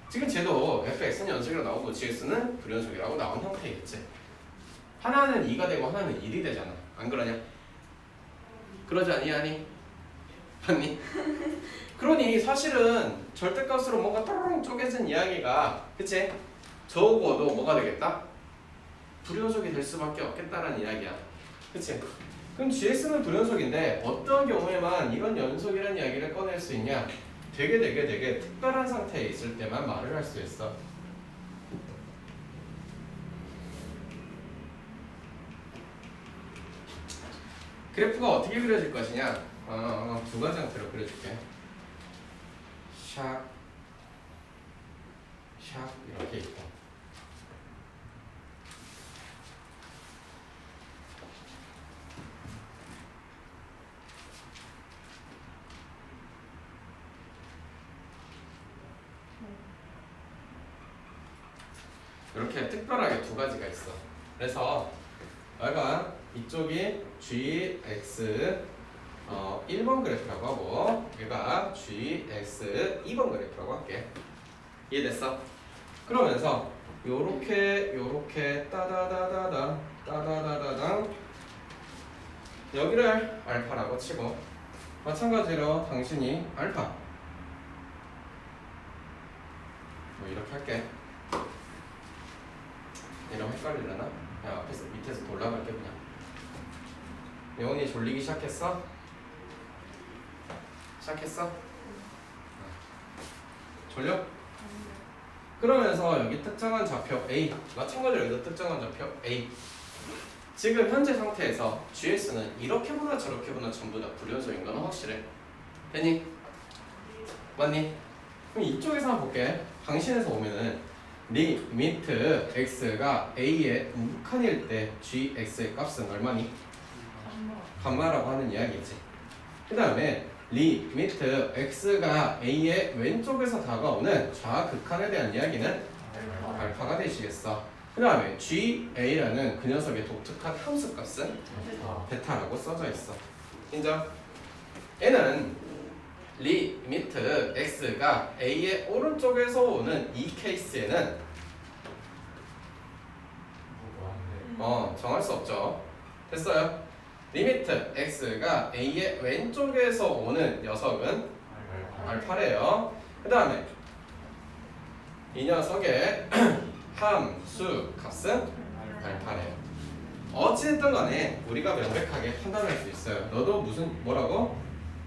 지금 쟤도 fx는 연속이라고 나오고 gx는 불연속이라고 나온 형태이겠지. 하나는 2가 되고 하나는 1이 되잖아. 안 그러냐? 그러지 아니? 맞니? 그러니 사실은 절대값으로 뭔가 또롱 쪼개진 이야기가, 그치? 적어도 뭐가 되겠다? 불연속이 될 수밖에 없겠다라는 이야기야. 그치? 그럼 GX는 불연속인데 어떤 경우에만 이런 연속이라는 이야기를 꺼낼 수 있냐? 되게 특별한 상태에 있을 때만 말을 할 수 있어. 그래프가 어떻게 그려질 것이냐? 두 가지 형태로 그려줄게. 샥 이렇게 있고, 이렇게 특별하게 두 가지가 있어. 그래서 여기가 이쪽이 gx 1번 그래프라고 하고 얘가 GX 2번 그래프라고 할게. 이해됐어? 그러면서 요렇게 따다다다당 여기를 알파라고 치고 마찬가지로 당신이 알파 뭐 이렇게 할게. 이러면 헷갈리려나? 야 앞에서 밑에서 올라갈게 그냥. 영훈이 졸리기 시작했어? 졸려? 그러면서 여기 특정한 좌표 A 마찬가지로 여기도 특정한 좌표 A 지금 현재 상태에서 GS는 이렇게 보나 저렇게 보나 전부 다 불연속인 건 확실해. 됐니? 맞니? 그럼 이쪽에서 한번 볼게. 방신에서 오면은 리미트 x가 a의 우극한일 때 gx의 값은 얼마니? 감마라고 하는 이야기지. 그 다음에 리미트 x가 a의 왼쪽에서 다가오는 좌극한에 대한 이야기는 알파가 되시겠어. 그 다음에 GA라는 그 녀석의 독특한 함수값은 베타라고 써져 있어. 인정? 얘는 리미트 x가 a의 오른쪽에서 오는 이 케이스에는 정할 수 없죠. 됐어요? 리미트 x가 a의 왼쪽에서 오는 녀석은 알파래요. 그 다음에 이 녀석의 함수 값은 알파래요. 어찌됐든 간에 우리가 명백하게 판단할 수 있어요. 너도 뭐라고?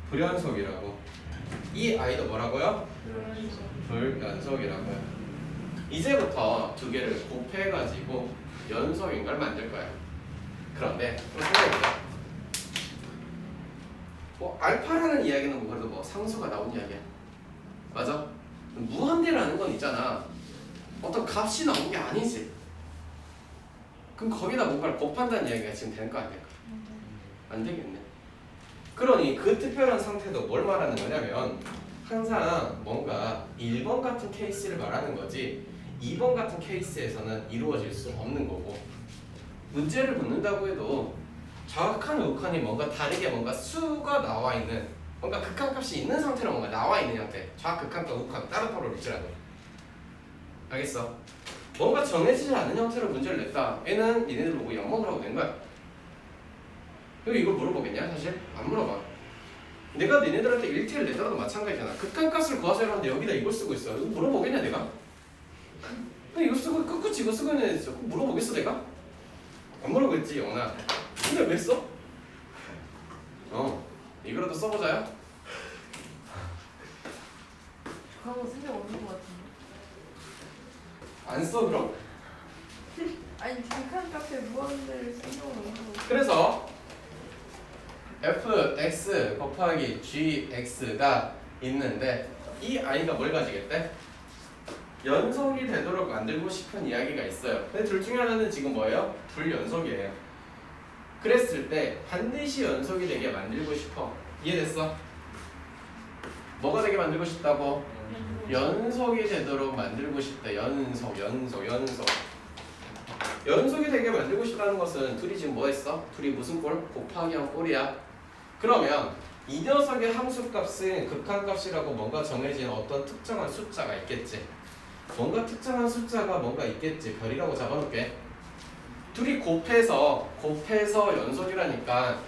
불연속이라고. 이 아이도 뭐라고요? 불연속이라고요. 이제부터 두 개를 곱해가지고 연속인 걸 만들 거야. 그런데 생각해보자. 뭐 알파라는 이야기는 뭐 그래도 뭐 상수가 나온 이야기야. 맞아? 무한대라는 건 있잖아. 어떤 값이 나온 게 아니지. 그럼 거기다 뭔가를 곱한다는 이야기가 지금 되는 거 아니야? 안 되겠네. 그러니 그 특별한 상태도 뭘 말하는 거냐면 항상 뭔가 1번 같은 케이스를 말하는 거지 2번 같은 케이스에서는 이루어질 수 없는 거고 문제를 묻는다고 해도 정확한 우극한이 뭔가 다르게 뭔가 수가 나와 있는 뭔가 극한값이 있는 상태로 뭔가 나와 있는 형태 좌극한과 우극한 따로따로 있지라고. 알겠어? 뭔가 정해지지 않은 형태로 문제를 냈다. 얘는 니네들 보고 영문을 하고 낸 거야. 그리고 이걸 물어보겠냐? 사실 안 물어봐. 내가 니네들한테 1T를 내더라도 마찬가지잖아. 극한값을 구하세요 하는데 여기다 이걸 쓰고 있어. 이거 물어보겠냐 내가? 이거 쓰고 끝끝이 이거 쓰고 있는 애 있어. 물어보겠어 내가? 안 물어보겠지 영훈아. 근데 왜 써? 이거라도 써보자요. 그런 거 생각 없는 것 같은데. 안 써 그럼? 아니 극한 카페 무한대를 생각을 없는 거. 그래서 fx 곱하기 gx가 있는데 이 아이가 뭘 가지겠대? 연속이 되도록 만들고 싶은 이야기가 있어요. 근데 둘 중에 하나는 지금 뭐예요? 불연속이에요. 그랬을 때 반드시 연속이 되게 만들고 싶어. 이해됐어? 뭐가 되게 만들고 싶다고? 연속이 되도록 만들고 싶다. 연속이 되게 만들고 싶다는 것은 둘이 지금 뭐 했어? 둘이 무슨 꼴? 곱하기 한 꼴이야. 그러면 이 녀석의 함수값은 극한값이라고 뭔가 정해진 어떤 특정한 숫자가 있겠지. 뭔가 특정한 숫자가 뭔가 있겠지. 별이라고 잡아놓을게. 둘이 곱해서 연속이라니까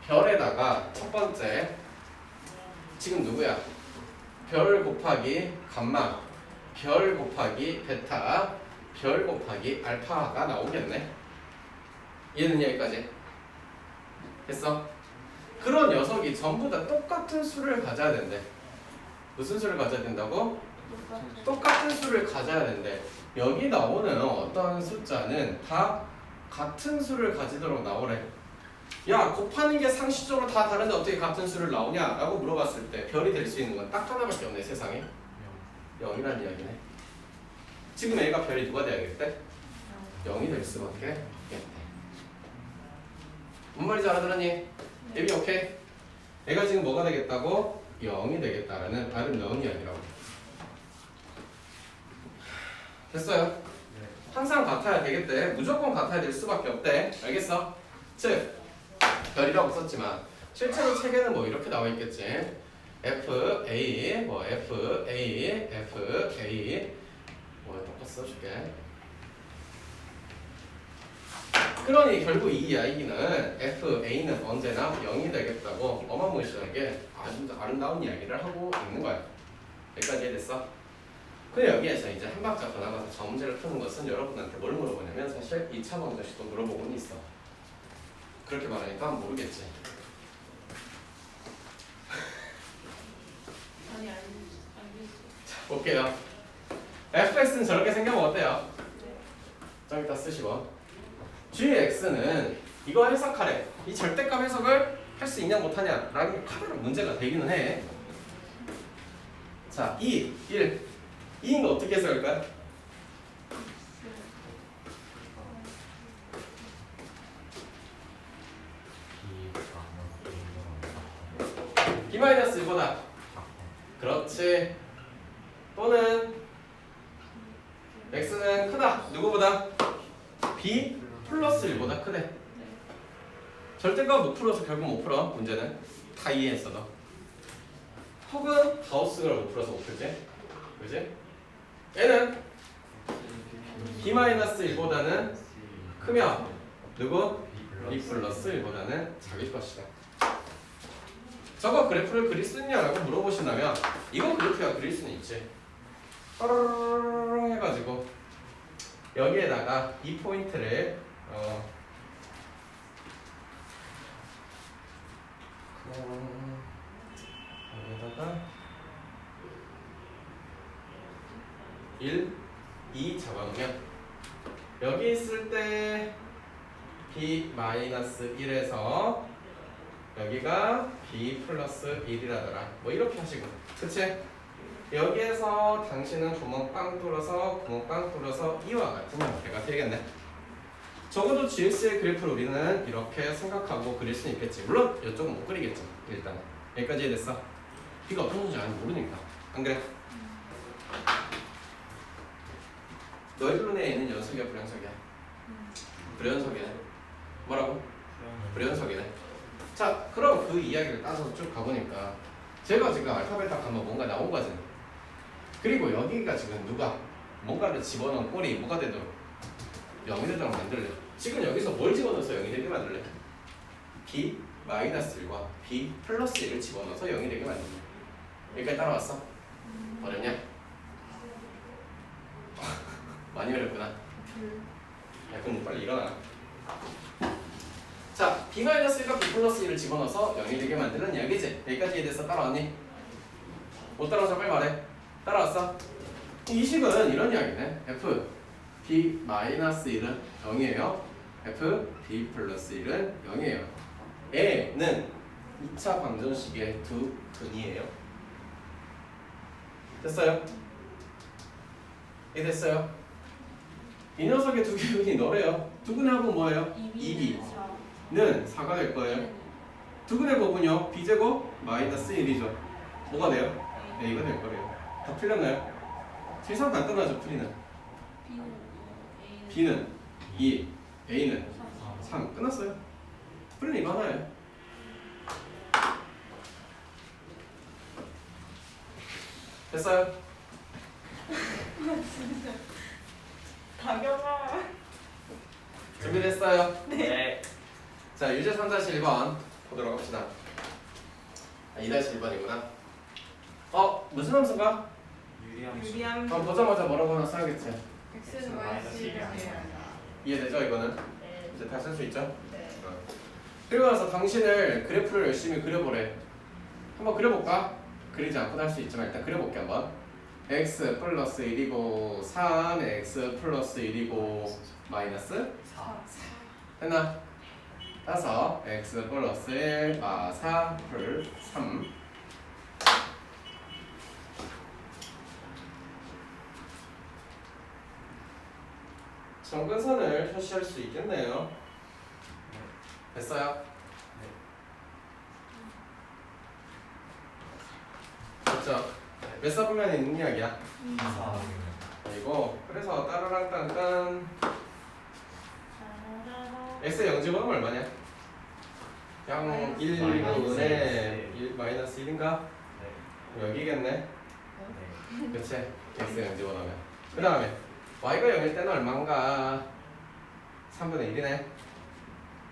별에다가 첫 번째 지금 누구야? 별 곱하기 감마, 별 곱하기 베타, 별 곱하기 알파가 나오겠네. 이해는 여기까지? 됐어? 그런 녀석이 전부 다 똑같은 수를 가져야 된대. 무슨 수를 가져야 된다고? 똑같은 수를 가져야 된대. 여기 나오는 어떤 숫자는 다 같은 수를 가지도록 나오래. 야, 곱하는 게 상식적으로 다 다른데 어떻게 같은 수를 나오냐? 라고 물어봤을 때 별이 될 수 있는 건 딱 하나밖에 없네, 세상에. 0이라는 이야기네. 지금 A가 별이 누가 돼야겠대? 0이 될 수밖에 없겠대. 뭔 말인지 알아들었니? 예비 오케이? 얘가 지금 뭐가 되겠다고? 0이 되겠다라는 아름다운 이야기라고. 됐어요? 항상 같아야 되겠대. 무조건 같아야 될 수밖에 없대. 알겠어? 즉 별이라고 썼지만 실제로 책에는 뭐 이렇게 나와 있겠지. F A 뭐 F A F A 뭐 똑같이 써줄게. 그러니 결국 이 이야기는 F A는 언제나 0이 되겠다고 어마무시하게 아주 아름다운 이야기를 하고 있는 거야. 여기까지 이해됐어? 근데 여기에서 이제 한 박자 더 나가서 저 문제를 푸는 것은 여러분한테 뭘 물어보냐면 사실 2차 방정식도 물어보고는 있어. 그렇게 말하니까 모르겠지. 아니 알겠어. 볼게요. fx는 저렇게 생겨면 어때요? 좀 이따 쓰시고 gx는 이거 해석하래. 이 절대값 해석을 할 수 있냐 못하냐 라는 게 카드로 문제가 되기는 해. 자, 2, 1 2인 거 어떻게 해석할까요? b-1보다 그렇지. 또는 x는 크다. 누구보다? b 플러스 1보다 크대. 절대값 못 풀어서 결국 못 풀어. 문제는 다 이해했어 너. 혹은 가우스가 못 풀어서 못 풀지. 그지? 얘는 b-1보다는 크며 누구? b 플러스 1보다는 작을 것이다. 저거 그래프를 그릴 수 있냐라고 물어보신다면 이거 그래프야 그릴 수는 있지. 빠르르르 해가지고 여기에다가 이 포인트를 여기다가 1, 2 잡아놓으면 여기 있을 때 b-1에서 여기가 b 플러스 1이라더라. 뭐 이렇게 하시고 그치? 여기에서 당신은 구멍 빵 뚫어서 구멍 빵 뚫어서 이와 같은 형태가 되겠네. 적어도 GX의 그래프를 우리는 이렇게 생각하고 그릴 수는 있겠지. 물론 이쪽은 못 그리겠지. 일단 여기까지 됐어. B가 어떤 건지 아직 모르니까. 안 그래? 너희들 눈에 있는 연속이야 불연속이야? 불연속이네. 뭐라고? 불연속이네. 자, 그럼 그 이야기를 따서 쭉 가보니까 제가 지금 알파벳 딱 하면 뭔가 나온 거지. 그리고 여기가 지금 누가 뭔가를 집어넣은 꼴이 뭐가 되도록 0이 되도록 만들래. 지금 여기서 뭘 집어넣어서 0이 되게 만들래? b-1과 b 플러스 1을 집어넣어서 0이 되게 만들래. 여기까지 따라왔어? 어렵냐? 많이 어렵구나. 야, 그럼 빨리 일어나. 자, b-1과 b 플러스 1을 집어넣어서 0이 되게 만드는 이야기지. 여기까지 이해됐어? 따라왔니? 못 따라와서 빨리 말해. 따라왔어? 이 식은 이런 이야기네. f b-1은 0이에요. f b 플러스 1은 0이에요. 애는 2차 방정식의 두 근이에요. 됐어요? 이해됐어요? 이 녀석의 두 근이 너래요. 두 근의 합은 뭐예요? 2b는 4가 될 거예요. 두 근의 곱은요. b제곱 마이너스 1이죠. 뭐가 돼요? a가 될 거예요. 다 풀렸나요? 세상 간단하죠, 풀이는. b는 2, a는 3. 끝났어요. 풀이는 이거 하나예요. 됐어요? 다경아. 준비됐어요? 네. 자, 유제 3-1번 보도록 합시다. 2-1번이구나. 무슨 함수인가? 유리함. 보자마자 뭐라고 하나 써야겠지. x는 마이너스 1이에요. 이해되죠, 이거는? 네. 이제 다 쓸 수 있죠? 네. 그리고 나서 당신을 그래프를 열심히 그려보래. 한번 그려볼까? 그리지 않고도 할 수 있지만 일단 그려볼게 한번. x 플러스 1이고 3, x 플러스 1이고 마이너스 4. 됐나? 따서 x 플러스 1, 4, 풀 3. 정근선을 표시할 수 있겠네요. 됐어요? 됐죠? 몇 사분면에 있는 이야기야? 4. 이거 그래서 따라랑 딴딴 x의 0제곱은 얼마냐? 양 1분의 1 마이너스 1인가? 여기겠네. 네. 그치? x가 0 집어넣으면. 그 다음에 y가 0일 때는 얼마인가? 3분의 1이네.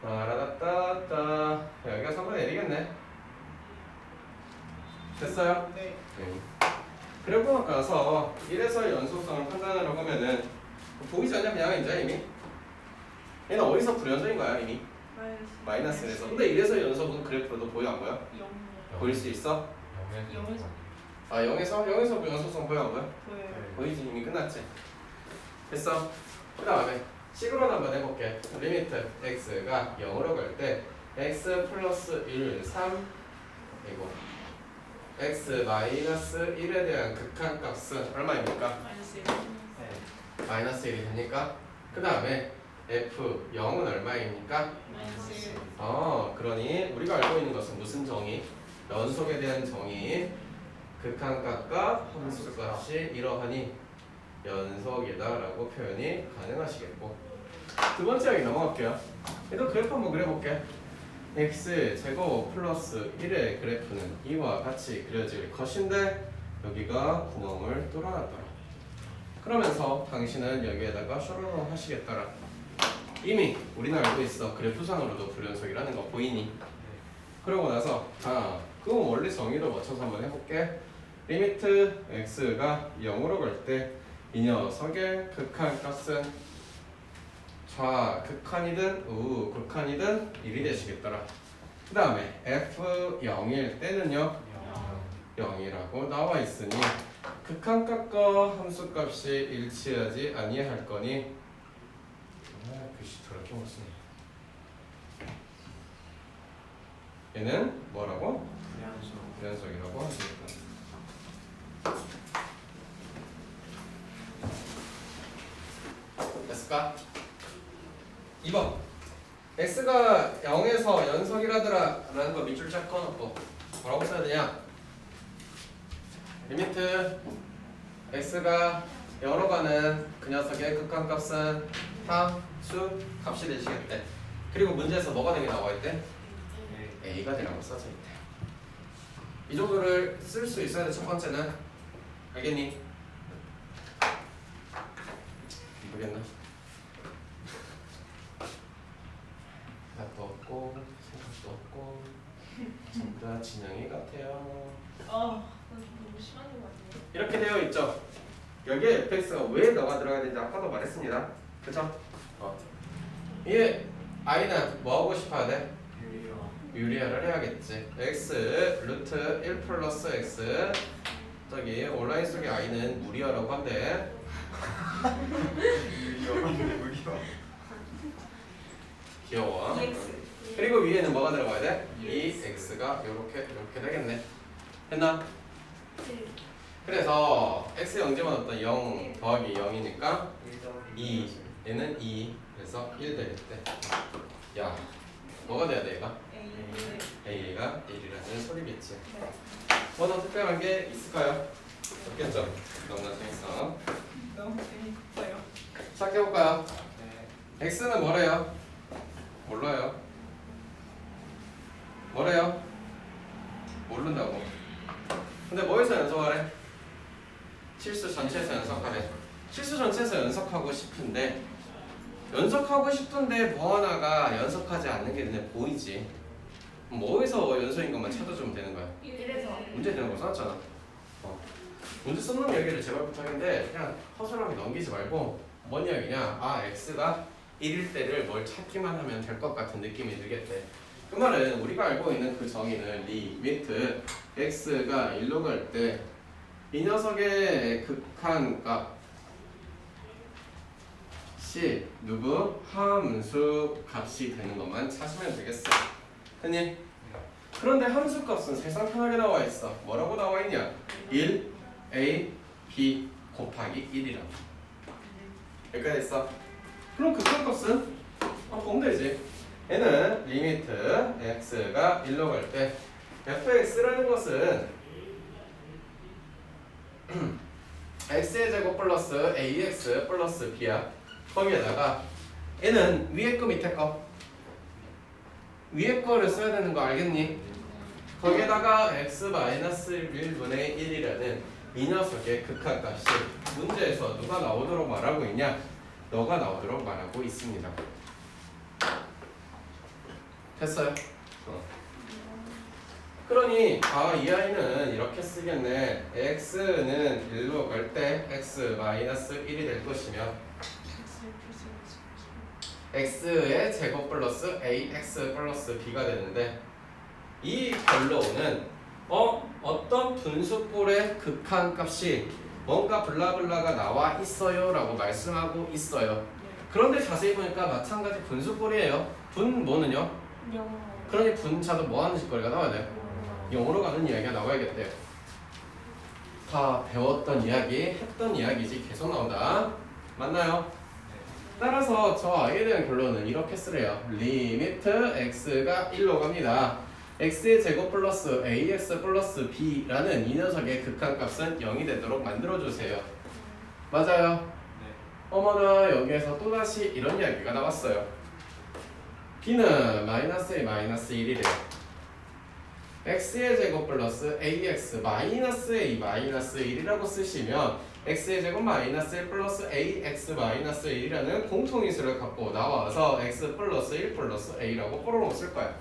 라라따따 여기가 3분의 1이겠네. 됐어요? 네. 그래프 가서 1에서 연속성을 판단하려고 하면은 보이지 않냐 그냥 이제 이미? 얘는 어디서 불연속인 거야 이미? 마이너스 1에서. 근데 1에서 연속은 그래프로도 보여 안 보여? 보일 수 있어? 0에서 아 0에서 연속성 보여 안 보여? 보여요. 보이지 이미 끝났지? 됐어? 그 다음에 식으로 한번 해볼게. 리미트 x가 0으로 갈 때 x 플러스 1, 3 이고 x 마이너스 1에 대한 극한값은 얼마입니까? 네. 마이너스 1이 됩니까? 그 다음에 f 0은 얼마입니까? 그러니 우리가 알고 있는 것은 무슨 정의? 연속에 대한 정의. 극한값과 함수값이 이러하니 연속이다라고 표현이 가능하시겠고, 두 번째 이야기 넘어갈게요. 얘도 그래프 한번 그려볼게. x 제곱 플러스 1의 그래프는 이와 같이 그려질 것인데 여기가 구멍을 뚫어놨더라. 그러면서 당신은 여기에다가 셔로로 하시겠더라. 이미 우리는 알고 있어. 그래프상으로도 불연속이라는 거 보이니? 그러고 나서 그 원리 정의도 맞춰서 한번 해볼게. 리미트 x가 0으로 갈 때 이 녀석의 극한값은 좌극한이든 우극한이든 1이 되시겠더라. 그 다음에 f0일 때는요 0이라고 나와 있으니 극한값과 함수값이 일치하지 아니할 거니 글씨 더럽게 못 쓰네. 얘는 뭐라고? 불연속이라고 하시겠다. 됐을까? 2번 x가 0에서 연속이라더라 라는 거 밑줄 쫙 꺼놓고 뭐라고 써야 되냐? 리미트 x가 0으로 가는 그 녀석의 극한값은 함수 값이 되시겠대. 그리고 문제에서 뭐가 되게 나와 있대? a가 되라고 써져 있대. 이 정도를 쓸 수 있어야 돼. 첫 번째는 알겠니? 모르겠나? 답도 없고 생각도 없고 전부 다 진영이 같아요. 너무 심한 거 같아요. 이렇게 되어 있죠. 여기에 fx가 왜 넣어가 들어가야 되는지 아까도 말했습니다. 그쵸? 이게 i는 뭐 하고 싶어야 돼? 유리화를 해야겠지. x 루트 1 플러스 x 저기 온라인 속의 i는 무리화라고 한대. 귀여워. 그리고 위에는 뭐가 들어가야 돼? 이 x가 요렇게 되겠네. 됐나? 그래서 x 0 집어넣었던 0 더하기 0이니까 2 얘는 2 그래서 1 되겠대. 야 뭐가 돼야 돼 얘가? a가 1이라는 소리겠지. 뭐 더 특별한 게 있을까요? 없겠죠? 너무나 재밌어. 너무 재밌어요. 시작해볼까요? x는 뭐래요? 몰라요. 뭐래요? 모른다고. 근데 뭐에서 연속하래? 실수 전체에서 연속하래. 실수 전체에서 연속하고 싶은데 뭐 하나가 연속하지 않는 게 눈에 보이지. 뭐에서 연속인 것만 찾아주면 되는 거야. 1에서 문제 되는 거 써놨잖아. 문제 써놓은 얘기를 제발 부탁인데 그냥 허술하게 넘기지 말고 뭔 이야기냐? x가 1일 때를 뭘 찾기만 하면 될 것 같은 느낌이 들겠대. 그 말은 우리가 알고 있는 그 정의는 리미트 x가 1로 갈 때 이 녀석의 극한값이 누구? 함수 값이 되는 것만 찾으면 되겠어. 됐니? 그런데 함수 값은 세상 편하게 나와 있어. 뭐라고 나와 있냐? 1 a b 곱하기 1이라고. 여기까지 있어. 그럼 극한값은 보면 되지. 얘는 리미트 x가 1로 갈 때 fx라는 것은 x의 제곱 플러스 ax 플러스 b야. 거기에다가 얘는 위에 거 밑에 거 위에 거를 써야 되는 거 알겠니? 거기에다가 x-1분의 1이라는 이 녀석의 극한값이 문제에서 누가 나오도록 말하고 있냐? 너가 나오도록 말하고 있습니다. 됐어요? 그러니 이 아이는 이렇게 쓰겠네. x는 1로 갈 때 x-1이 될 것이며 x의 제곱 플러스 ax 플러스 b가 되는데 이 결론은 어떤 분수꼴의 극한값이 뭔가 블라블라가 나와 있어요 라고 말씀하고 있어요. 그런데 자세히 보니까 마찬가지 분수꼴이에요. 분 뭐는요? 그러니 분자도 뭐 하는 짓거리가 나와야 돼요? 0으로 가는 이야기가 나와야겠대요. 다 배웠던 이야기, 했던 이야기지 계속 나온다. 맞나요? 따라서 저 아이에 대한 결론은 이렇게 쓰래요. 리미트 x가 1로 갑니다. x의 제곱 플러스 ax 플러스 b라는 이 녀석의 극한값은 0이 되도록 만들어주세요. 맞아요? 어머나 여기에서 또다시 이런 이야기가 나왔어요. b는 마이너스 a 마이너스 1이래요. x의 제곱 플러스 ax 마이너스 a 마이너스 1이라고 쓰시면 x의 제곱 마이너스 1 플러스 ax 마이너스 1이라는 공통인수를 갖고 나와서 x 플러스 1 플러스 a라고 뽀로로 쓸 거야.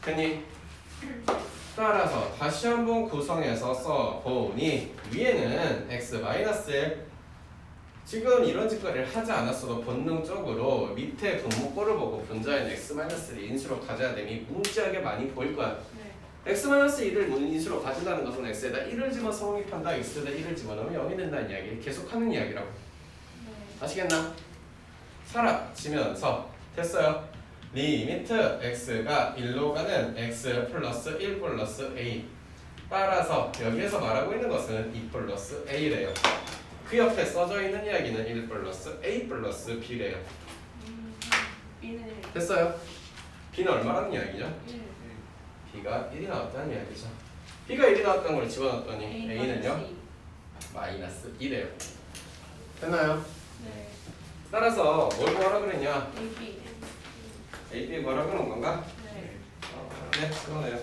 됐니? 따라서 다시 한번 구성해서 써보니 위에는 x 마이너스 1 지금 이런 짓거리를 하지 않았어도 본능적으로 밑에 분모꼴을 보고 분자인 x-1을 인수로 가져야 되니 무지하게 많이 보일 거야. x-1을 인수로 가진다는 것은 x에다 1을 집어 성립한다. x에다 1을 집어넣으면 0이 된다는 이야기. 계속하는 이야기라고. 아시겠나? 사라지면서 됐어요. 리미트 x가 1로 가는 x 플러스 1 플러스 a 따라서 여기에서 말하고 있는 것은 2 플러스 a래요. 그 옆에 써져 있는 이야기는 1 플러스 a 플러스 b래요. 됐어요? b는 얼마라는 이야기죠? b가 1이 나왔다는 이야기죠. b가 1이 나왔다는 걸 집어넣었더니 a는요? 마이너스 2래요. 됐나요? 네. 따라서 뭘 뭐라 그랬냐? AB. a, b 뭐라 그런 건가? 네. 네, 그러네요.